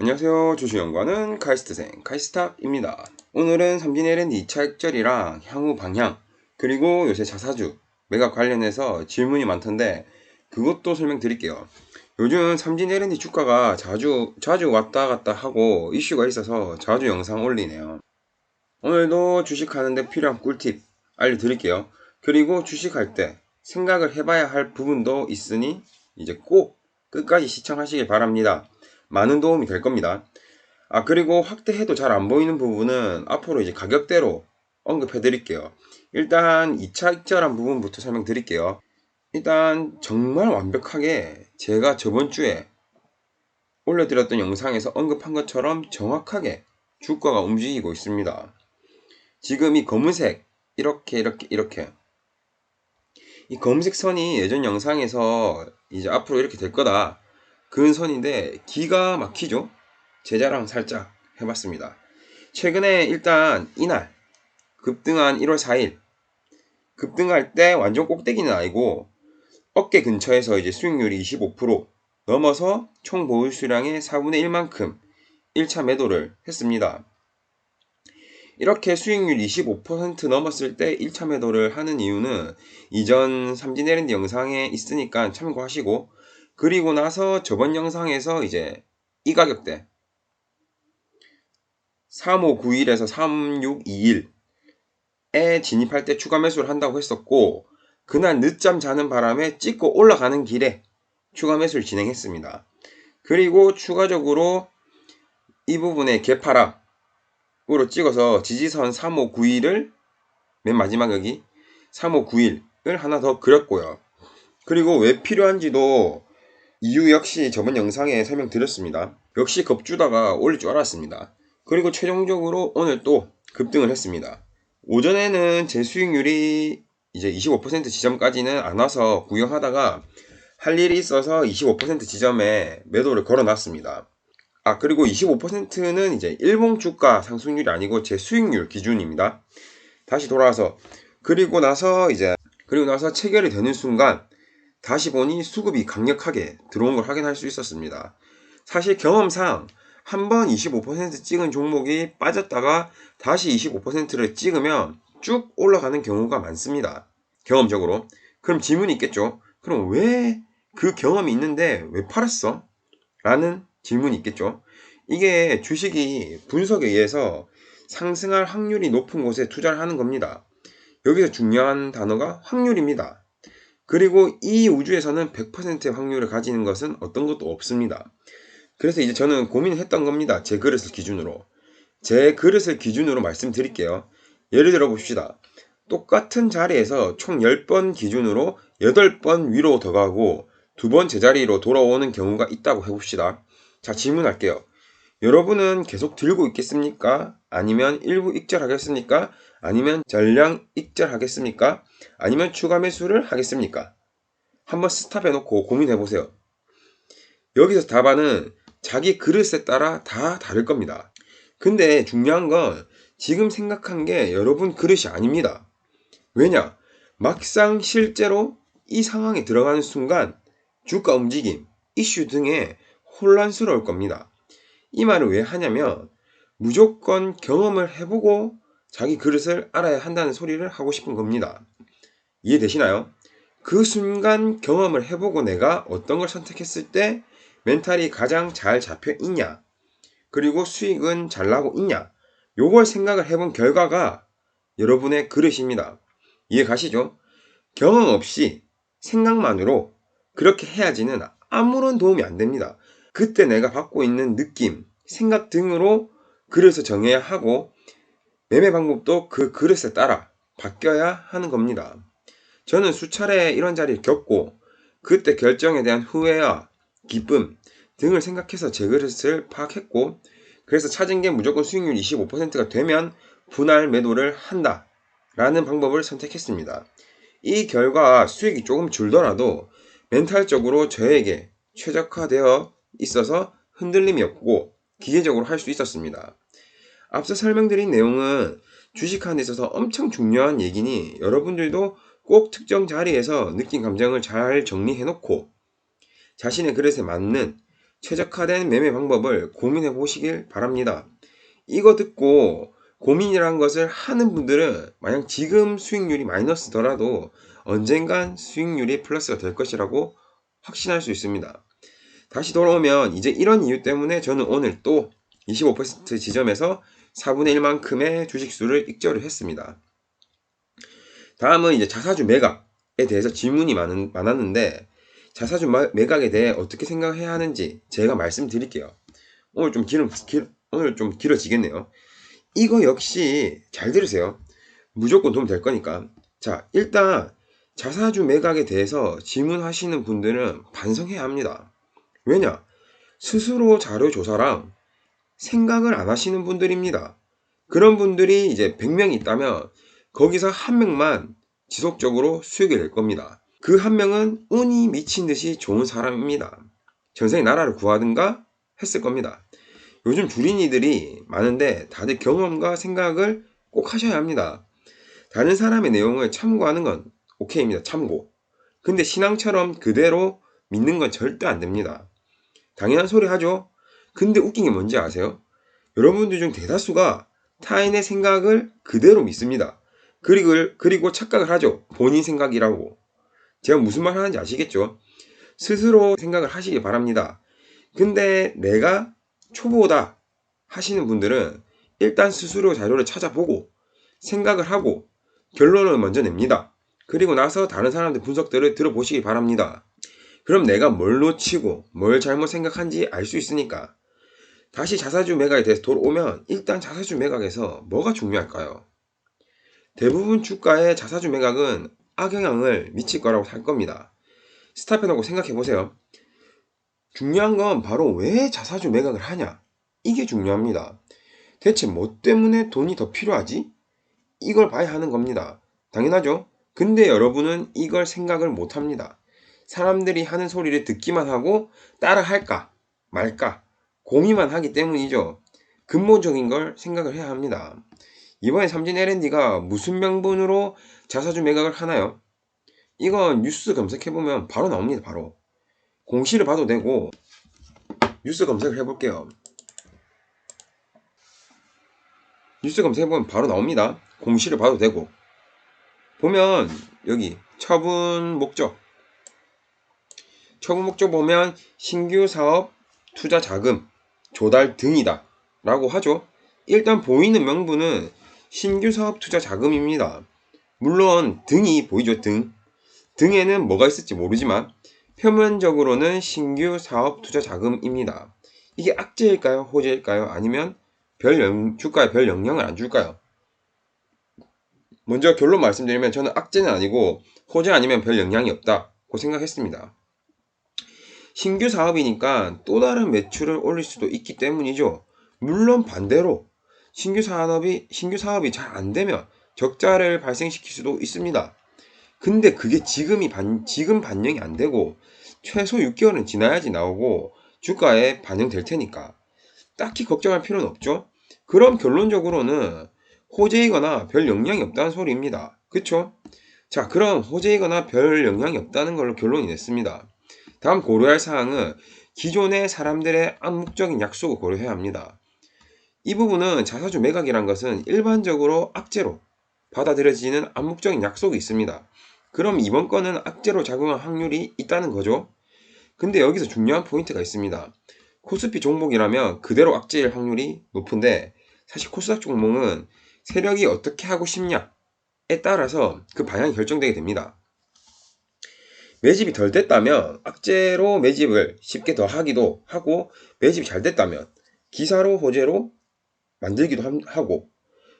안녕하세요. 주식연구하는 카이스트생 카이스탑입니다. 오늘은 삼진 L&D 2차 액절이랑 향후 방향, 그리고 요새 자사주 매각 관련해서 질문이 많던데 그것도 설명드릴게요. 요즘 삼진 L&D 주가가 자주 왔다 갔다 하고 이슈가 있어서 자주 영상 올리네요. 오늘도 주식하는데 필요한 꿀팁 알려드릴게요. 그리고 주식할 때 생각을 해봐야 할 부분도 있으니 이제 꼭 끝까지 시청하시길 바랍니다. 많은 도움이 될 겁니다. 그리고 확대해도 잘 안 보이는 부분은 앞으로 이제 가격대로 언급해 드릴게요. 일단 2차 익절한 부분부터 설명드릴게요. 일단 정말 완벽하게 제가 저번 주에 올려드렸던 영상에서 언급한 것처럼 정확하게 주가가 움직이고 있습니다. 지금 이 검은색 이렇게 이 검은색 선이 예전 영상에서 이제 앞으로 이렇게 될 거다 그은 선인데 기가 막히죠. 제 자랑 살짝 해봤습니다. 최근에 일단 이날 급등한 1월 4일 급등할 때 완전 꼭대기는 아니고 어깨 근처에서 이제 수익률이 25% 넘어서 총 보유 수량의 4분의 1만큼 1차 매도를 했습니다. 이렇게 수익률 25% 넘었을 때 1차 매도를 하는 이유는 이전 삼진 L&D 영상에 있으니까 참고하시고, 그리고 나서 저번 영상에서 이제 이 가격대 3591에서 3621에 진입할 때 추가 매수를 한다고 했었고, 그날 늦잠 자는 바람에 찍고 올라가는 길에 추가 매수를 진행했습니다. 그리고 추가적으로 이 부분에 개파락으로 찍어서 지지선 3591을 맨 마지막 여기 3591을 하나 더 그렸고요. 그리고 왜 필요한지도 이유 역시 저번 영상에 설명드렸습니다. 역시 급주다가 올릴 줄 알았습니다. 그리고 최종적으로 오늘 또 급등을 했습니다. 오전에는 제 수익률이 이제 25% 지점까지는 안 와서 구경하다가 할 일이 있어서 25% 지점에 매도를 걸어놨습니다. 그리고 25%는 이제 일봉 주가 상승률이 아니고 제 수익률 기준입니다. 다시 돌아와서 그리고 나서 체결이 되는 순간 다시 보니 수급이 강력하게 들어온 걸 확인할 수 있었습니다. 사실 경험상 한번 25% 찍은 종목이 빠졌다가 다시 25%를 찍으면 쭉 올라가는 경우가 많습니다. 경험적으로. 그럼 질문이 있겠죠. 그럼 왜 그 경험이 있는데 왜 팔았어? 라는 질문이 있겠죠. 이게 주식이 분석에 의해서 상승할 확률이 높은 곳에 투자를 하는 겁니다. 여기서 중요한 단어가 확률입니다. 그리고 이 우주에서는 100%의 확률을 가지는 것은 어떤 것도 없습니다. 그래서 이제 저는 고민을 했던 겁니다. 제 그릇을 기준으로. 제 그릇을 기준으로 말씀드릴게요. 예를 들어 봅시다. 똑같은 자리에서 총 10번 기준으로 8번 위로 더 가고 2번 제자리로 돌아오는 경우가 있다고 해봅시다. 자, 질문할게요. 여러분은 계속 들고 있겠습니까? 아니면 일부 익절하겠습니까? 아니면 전량 익절하겠습니까? 아니면 추가 매수를 하겠습니까? 한번 스탑해놓고 고민해보세요. 여기서 답안은 자기 그릇에 따라 다 다를 겁니다. 근데 중요한 건 지금 생각한 게 여러분 그릇이 아닙니다. 왜냐? 막상 실제로 이 상황에 들어가는 순간 주가 움직임, 이슈 등에 혼란스러울 겁니다. 이 말을 왜 하냐면 무조건 경험을 해보고 자기 그릇을 알아야 한다는 소리를 하고 싶은 겁니다. 이해되시나요? 그 순간 경험을 해보고 내가 어떤 걸 선택했을 때 멘탈이 가장 잘 잡혀 있냐, 그리고 수익은 잘 나고 있냐, 요걸 생각을 해본 결과가 여러분의 그릇입니다. 이해 가시죠? 경험 없이 생각만으로 그렇게 해야지는 아무런 도움이 안 됩니다. 그때 내가 받고 있는 느낌, 생각 등으로 그릇을 정해야 하고 매매 방법도 그 그릇에 따라 바뀌어야 하는 겁니다. 저는 수차례 이런 자리를 겪고 그때 결정에 대한 후회와 기쁨 등을 생각해서 제 그릇을 파악했고, 그래서 찾은 게 무조건 수익률 25%가 되면 분할 매도를 한다 라는 방법을 선택했습니다. 이 결과 수익이 조금 줄더라도 멘탈적으로 저에게 최적화되어 있어서 흔들림이 없고 기계적으로 할 수 있었습니다. 앞서 설명드린 내용은 주식하는 데 있어서 엄청 중요한 얘기니 여러분들도 꼭 특정 자리에서 느낀 감정을 잘 정리해놓고 자신의 그릇에 맞는 최적화된 매매 방법을 고민해 보시길 바랍니다. 이거 듣고 고민이란 것을 하는 분들은 만약 지금 수익률이 마이너스더라도 언젠간 수익률이 플러스가 될 것이라고 확신할 수 있습니다. 다시 돌아오면 이제 이런 이유 때문에 저는 오늘 또 25% 지점에서 4분의 1만큼의 주식수를 익절을 했습니다. 다음은 이제 자사주 매각에 대해서 질문이 많았는데 자사주 매각에 대해 어떻게 생각해야 하는지 제가 말씀드릴게요. 오늘 좀 길어지겠네요. 이거 역시 잘 들으세요. 무조건 도움 될 거니까. 자, 일단 자사주 매각에 대해서 질문하시는 분들은 반성해야 합니다. 왜냐? 스스로 자료 조사랑 생각을 안 하시는 분들입니다. 그런 분들이 이제 100명이 있다면 거기서 한 명만 지속적으로 수익을 낼 겁니다. 그 한 명은 운이 미친 듯이 좋은 사람입니다. 전생에 나라를 구하든가 했을 겁니다. 요즘 주린이들이 많은데 다들 경험과 생각을 꼭 하셔야 합니다. 다른 사람의 내용을 참고하는 건 오케이입니다. 참고. 근데 신앙처럼 그대로 믿는 건 절대 안 됩니다. 당연한 소리 하죠. 근데 웃긴 게 뭔지 아세요? 여러분들 중 대다수가 타인의 생각을 그대로 믿습니다. 그리고 착각을 하죠. 본인 생각이라고. 제가 무슨 말 하는지 아시겠죠? 스스로 생각을 하시기 바랍니다. 근데 내가 초보다 하시는 분들은 일단 스스로 자료를 찾아보고 생각을 하고 결론을 먼저 냅니다. 그리고 나서 다른 사람들 분석들을 들어보시기 바랍니다. 그럼 내가 뭘 놓치고 뭘 잘못 생각한지 알 수 있으니까. 다시 자사주 매각에 대해서 돌아오면 일단 자사주 매각에서 뭐가 중요할까요? 대부분 주가의 자사주 매각은 악영향을 미칠 거라고 할 겁니다. 스탑해놓고 생각해보세요. 중요한 건 바로 왜 자사주 매각을 하냐? 이게 중요합니다. 대체 뭐 때문에 돈이 더 필요하지? 이걸 봐야 하는 겁니다. 당연하죠? 근데 여러분은 이걸 생각을 못합니다. 사람들이 하는 소리를 듣기만 하고 따라 할까 말까 고민만 하기 때문이죠. 근본적인 걸 생각을 해야 합니다. 이번에 삼진 L&D가 무슨 명분으로 자사주 매각을 하나요? 이건 뉴스 검색해보면 바로 나옵니다. 바로 공시를 봐도 되고 뉴스 검색을 해볼게요. 뉴스 검색해보면 바로 나옵니다. 공시를 봐도 되고 보면 여기 처분 목적 보면 신규 사업 투자 자금 조달 등이다 라고 하죠. 일단 보이는 명분은 신규 사업 투자 자금입니다. 물론 등이 보이죠. 등에는 뭐가 있을지 모르지만 표면적으로는 신규 사업 투자 자금입니다. 이게 악재일까요? 호재일까요? 아니면 주가에 별 영향을 안 줄까요? 먼저 결론 말씀드리면 저는 악재는 아니고 호재 아니면 별 영향이 없다고 생각했습니다. 신규 사업이니까 또 다른 매출을 올릴 수도 있기 때문이죠. 물론 반대로 신규 사업이 잘 안 되면 적자를 발생시킬 수도 있습니다. 근데 그게 지금 반영이 안 되고 최소 6개월은 지나야지 나오고 주가에 반영될 테니까 딱히 걱정할 필요는 없죠. 그럼 결론적으로는 호재이거나 별 영향이 없다는 소리입니다. 그쵸? 자, 그럼 호재이거나 별 영향이 없다는 걸로 결론이 냈습니다. 다음 고려할 사항은 기존의 사람들의 암묵적인 약속을 고려해야 합니다. 이 부분은 자사주 매각이란 것은 일반적으로 악재로 받아들여지는 암묵적인 약속이 있습니다. 그럼 이번 건은 악재로 작용할 확률이 있다는 거죠. 근데 여기서 중요한 포인트가 있습니다. 코스피 종목이라면 그대로 악재일 확률이 높은데 사실 코스닥 종목은 세력이 어떻게 하고 싶냐에 따라서 그 방향이 결정되게 됩니다. 매집이 덜 됐다면 악재로 매집을 쉽게 더 하기도 하고 매집이 잘 됐다면 기사로 호재로 만들기도 하고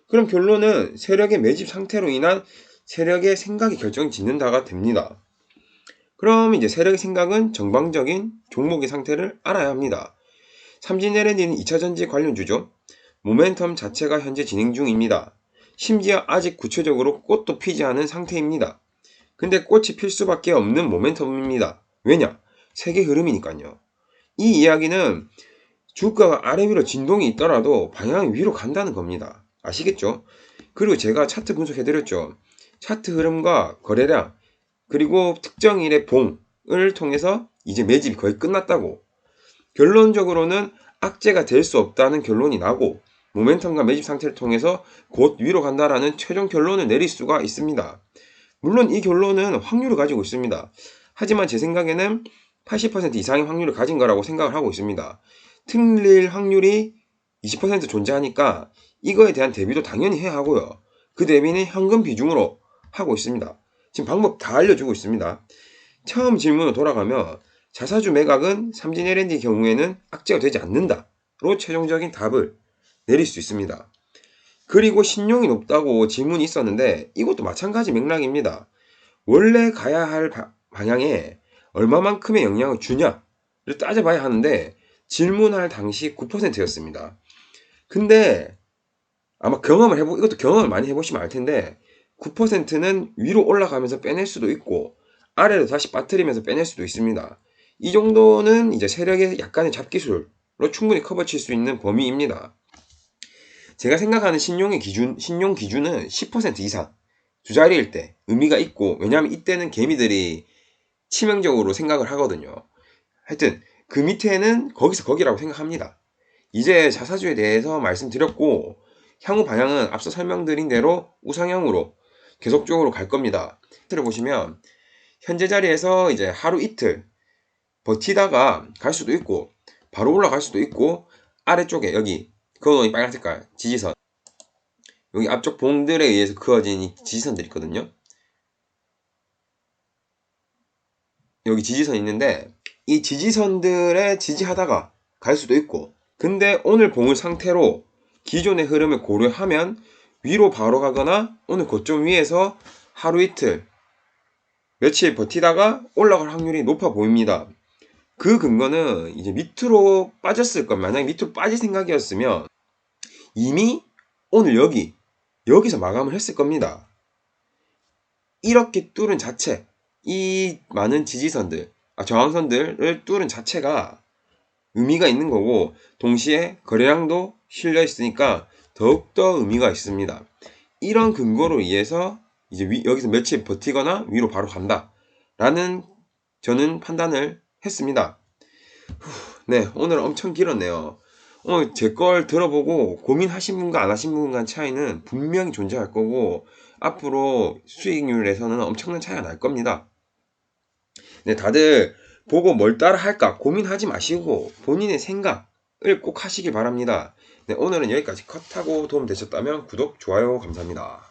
그럼 결론은 세력의 매집 상태로 인한 세력의 생각이 결정짓는다가 됩니다. 그럼 이제 세력의 생각은 전방적인 종목의 상태를 알아야 합니다. 삼진 L&D는 2차전지 관련주죠. 모멘텀 자체가 현재 진행 중입니다. 심지어 아직 구체적으로 꽃도 피지 않은 상태입니다. 근데 꽃이 필 수밖에 없는 모멘텀입니다. 왜냐? 세계 흐름이니까요. 이 이야기는 주가가 아래 위로 진동이 있더라도 방향이 위로 간다는 겁니다. 아시겠죠? 그리고 제가 차트 분석해드렸죠. 차트 흐름과 거래량 그리고 특정 일의 봉을 통해서 이제 매집이 거의 끝났다고. 결론적으로는 악재가 될 수 없다는 결론이 나고 모멘텀과 매집 상태를 통해서 곧 위로 간다라는 최종 결론을 내릴 수가 있습니다. 물론 이 결론은 확률을 가지고 있습니다. 하지만 제 생각에는 80% 이상의 확률을 가진 거라고 생각을 하고 있습니다. 틀릴 확률이 20% 존재하니까 이거에 대한 대비도 당연히 해야 하고요. 그 대비는 현금 비중으로 하고 있습니다. 지금 방법 다 알려주고 있습니다. 처음 질문으로 돌아가면 자사주 매각은 삼진 L&D 경우에는 악재가 되지 않는다로 최종적인 답을 내릴 수 있습니다. 그리고 신용이 높다고 질문이 있었는데 이것도 마찬가지 맥락입니다. 원래 가야 할 방향에 얼마만큼의 영향을 주냐를 따져봐야 하는데 질문할 당시 9%였습니다. 근데 아마 이것도 경험을 많이 해보시면 알 텐데 9%는 위로 올라가면서 빼낼 수도 있고 아래로 다시 빠뜨리면서 빼낼 수도 있습니다. 이 정도는 이제 세력의 약간의 잡기술로 충분히 커버칠 수 있는 범위입니다. 제가 생각하는 신용 기준은 10% 이상 두 자리일 때 의미가 있고, 왜냐하면 이때는 개미들이 치명적으로 생각을 하거든요. 하여튼 그 밑에는 거기서 거기라고 생각합니다. 이제 자사주에 대해서 말씀드렸고 향후 방향은 앞서 설명드린 대로 우상향으로 계속적으로 갈 겁니다. 차트를 보시면 현재 자리에서 이제 하루 이틀 버티다가 갈 수도 있고 바로 올라갈 수도 있고, 아래쪽에 여기 그어놓은 빨간 색깔 지지선, 여기 앞쪽 봉들에 의해서 그어진 이 지지선들이 있거든요. 여기 지지선 있는데 이 지지선들에 지지하다가 갈 수도 있고, 근데 오늘 봉을 상태로 기존의 흐름을 고려하면 위로 바로 가거나 오늘 고점 위에서 하루 이틀 며칠 버티다가 올라갈 확률이 높아 보입니다. 그 근거는 이제 밑으로 빠졌을 것, 만약에 밑으로 빠질 생각이었으면 이미 오늘 여기서 마감을 했을 겁니다. 이렇게 뚫은 자체, 이 많은 지지선들, 저항선들을 뚫은 자체가 의미가 있는 거고, 동시에 거래량도 실려 있으니까 더욱더 의미가 있습니다. 이런 근거로 의해서 이제 여기서 며칠 버티거나 위로 바로 간다 라는 저는 판단을 했습니다. 네, 오늘 엄청 길었네요. 오늘 제 걸 들어보고 고민하신 분과 안 하신 분 간 차이는 분명히 존재할 거고, 앞으로 수익률에서는 엄청난 차이가 날 겁니다. 네, 다들 보고 뭘 따라 할까 고민하지 마시고 본인의 생각을 꼭 하시길 바랍니다. 네, 오늘은 여기까지. 컷하고 도움 되셨다면 구독, 좋아요 감사합니다.